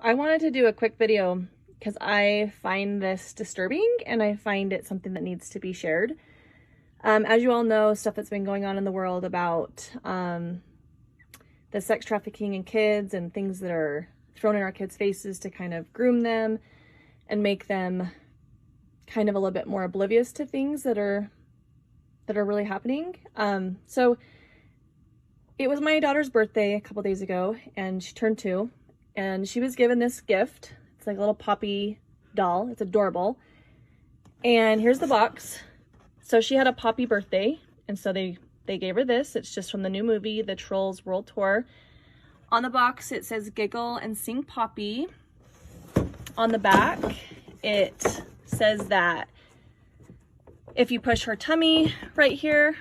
I wanted to do a quick video because I find this disturbing and I find it something that needs to be shared. As you all know, stuff that's been going on in the world about the sex trafficking in kids and things that are thrown in our kids' faces to kind of groom them and make them kind of a little bit more oblivious to things that are really happening. So it was my daughter's birthday a couple days ago and she turned 2. And she was given this gift. It's like a little Poppy doll. It's adorable. And here's the box. So she had a Poppy birthday, and so they gave her this. It's just from the new movie, The Trolls World Tour. On the box, it says Giggle and Sing Poppy. On the back, it says that if you push her tummy right here,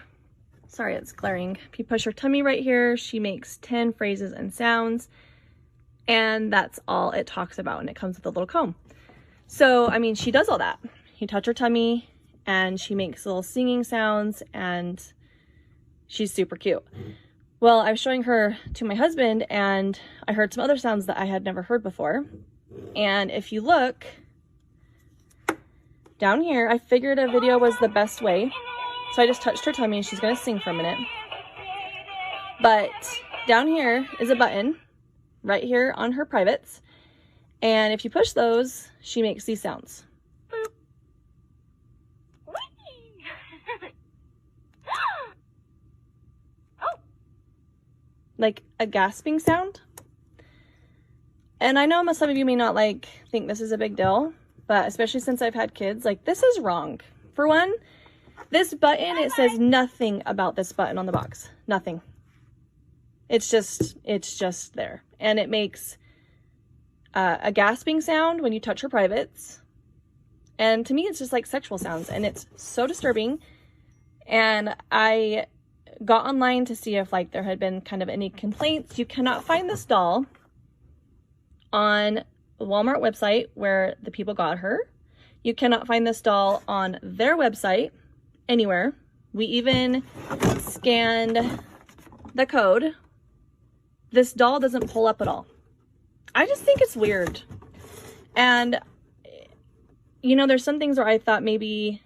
sorry, it's glaring. If you push her tummy right here, she makes 10 phrases and sounds. And that's all it talks about, and it comes with a little comb. So, I mean, she does all that. You touch her tummy, and she makes little singing sounds, and she's super cute. Well, I was showing her to my husband, and I heard some other sounds that I had never heard before. And if you look down here, I figured a video was the best way. So I just touched her tummy, and she's gonna sing for a minute. But down here is a button right here on her privates, and if you push those, she makes these sounds. Like a gasping sound. And I know some of you may not think this is a big deal, but especially since I've had kids, this is wrong. For one, this button, it says nothing about this button on the box. Nothing. It's just there. And it makes a gasping sound when you touch her privates. And to me, it's just like sexual sounds. And it's so disturbing. And I got online to see if there had been kind of any complaints. You cannot find this doll on the Walmart website where the people got her. You cannot find this doll on their website anywhere. We even scanned the code. This doll doesn't pull up at all. I just think it's weird. And, there's some things where I thought maybe,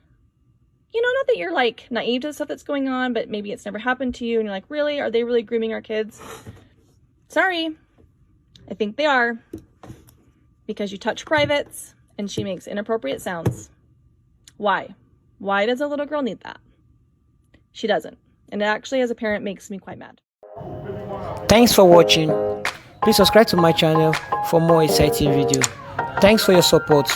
not that you're naive to the stuff that's going on, but maybe it's never happened to you. And you're like, really? Are they really grooming our kids? Sorry. I think they are. Because you touch privates and she makes inappropriate sounds. Why? Why does a little girl need that? She doesn't. And it actually, as a parent, makes me quite mad. Thanks for watching. Please subscribe to my channel for more exciting videos. Thanks for your support.